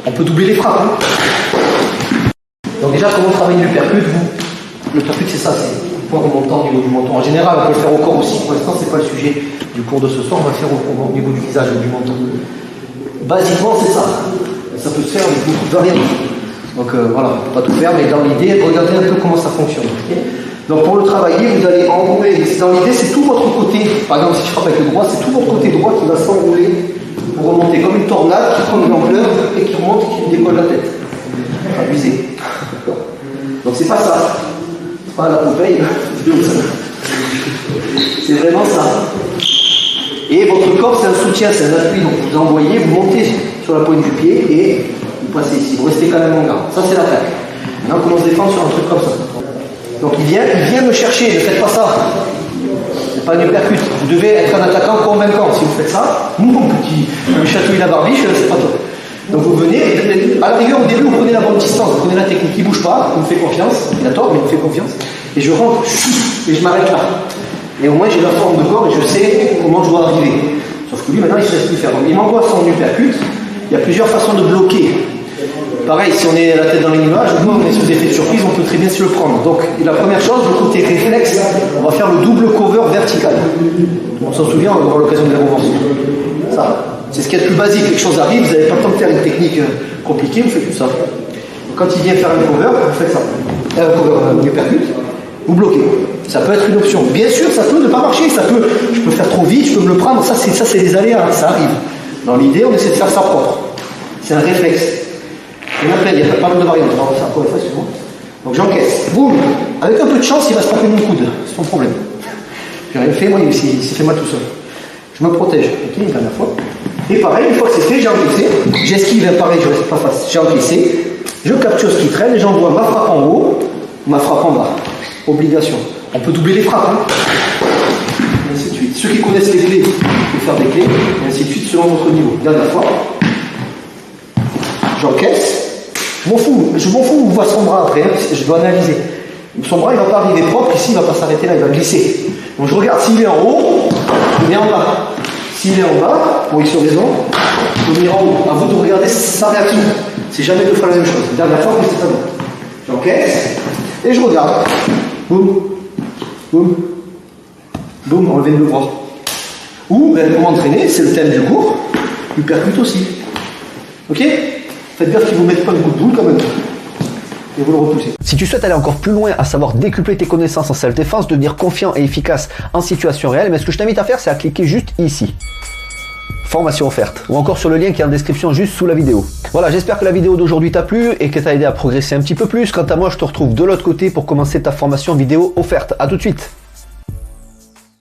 On peut doubler les frappes. Hein. Donc déjà, comment travailler l'uppercut? L'uppercut, c'est ça, c'est le point remontant au niveau du menton. En général, on peut le faire au corps aussi. Pour l'instant, c'est pas le sujet du cours de ce soir. On va le faire au niveau du visage et du menton. Basiquement, c'est ça. Ça peut se faire avec beaucoup de variantes. Donc voilà, on ne peut pas tout faire, mais dans l'idée, regardez un peu comment ça fonctionne. Okay, donc pour le travailler, vous allez enrouler. Dans l'idée, c'est tout votre côté. Par exemple, si je frappe avec le droit, c'est tout votre côté droit qui va s'enrouler pour remonter comme une tornade qui prend une ampleur et qui remonte et qui décolle la tête. Abusé. Donc c'est pas ça. C'est pas la Popeye. C'est vraiment ça. Et votre corps, c'est un soutien, c'est un appui. Donc vous envoyez, vous montez sur la pointe du pied et vous passez ici. Vous restez quand même en garde. Ça, c'est l'attaque. Maintenant, on commence à se défendre sur un truc comme ça. Donc il vient me chercher. Ne faites pas ça. C'est pas une uppercut. Vous devez être un attaquant convaincant. Si vous faites ça, mon petit, me chatouille la barbiche, c'est pas toi. Donc vous venez, à la rigueur au début vous prenez la bonne distance, vous prenez la technique, il ne bouge pas, il me fait confiance, il a tort mais il me fait confiance, et je rentre, et je m'arrête là. Et au moins j'ai la forme de corps et je sais comment je dois arriver. Sauf que lui maintenant il ne se laisse plus faire. Donc il m'envoie son uppercut, il y a plusieurs façons de bloquer. Pareil, si on est la tête dans les nuages, on est sous effet de surprise, on peut très bien se le prendre. Donc la première chose, le côté réflexe, on va faire le double cover vertical. On s'en souvient, on aura l'occasion de le revoir. Ça. C'est ce qu'il y a de plus basique, quelque chose arrive, vous n'avez pas le temps de faire une technique compliquée, vous faites tout ça. Donc, quand il vient faire un cover, vous faites ça. Un cover, un uppercut, vous bloquez. Ça peut être une option. Bien sûr, ça peut ne pas marcher, je peux faire trop vite, je peux me le prendre, ça c'est des aléas, ça arrive. Dans l'idée, on essaie de faire ça propre. C'est un réflexe. Et après, il y a pas mal de variantes, on va faire encore une fois, excuse-moi. Donc j'encaisse, boum, avec un peu de chance, il va se taper mon coude, c'est son problème. J'ai rien fait, moi, il s'est fait mal tout seul. Je me protège, ok, une dernière fois. Et pareil, une fois que c'est fait, j'ai encaissé, j'esquive, pareil, je reste pas face, j'ai encaissé, je capture ce qui traîne et j'envoie ma frappe en haut, ma frappe en bas. Obligation. On peut doubler les frappes, hein. Et ainsi de suite. Ceux qui connaissent les clés, peuvent faire des clés, et ainsi de suite selon votre niveau. Dernière fois, j'encaisse, je m'en fous où voit son bras après, hein, parce que je dois analyser. Son bras, il ne va pas arriver propre, ici, il ne va pas s'arrêter là, il va glisser. Donc je regarde s'il est en haut, il est en bas. S'il est en bas, pour X raison, il faut venir en haut. À vous de regarder sa réaction. C'est jamais deux fois la même chose. La dernière fois, c'est pas bon. J'encaisse et je regarde. Boum, boum, boum, enlever le bras. Ou, pour m'entraîner, c'est le thème du cours, l'uppercut aussi. Ok? Faites gaffe qu'ils ne vous mettent pas le bout de boule quand même. Et vous le repoussez. Si tu souhaites aller encore plus loin, à savoir décupler tes connaissances en self-défense, devenir confiant et efficace en situation réelle, mais ce que je t'invite à faire, c'est à cliquer juste ici. Formation offerte. Ou encore sur le lien qui est en description juste sous la vidéo. Voilà, j'espère que la vidéo d'aujourd'hui t'a plu et qu'elle t'a aidé à progresser un petit peu plus. Quant à moi, je te retrouve de l'autre côté pour commencer ta formation vidéo offerte. À tout de suite.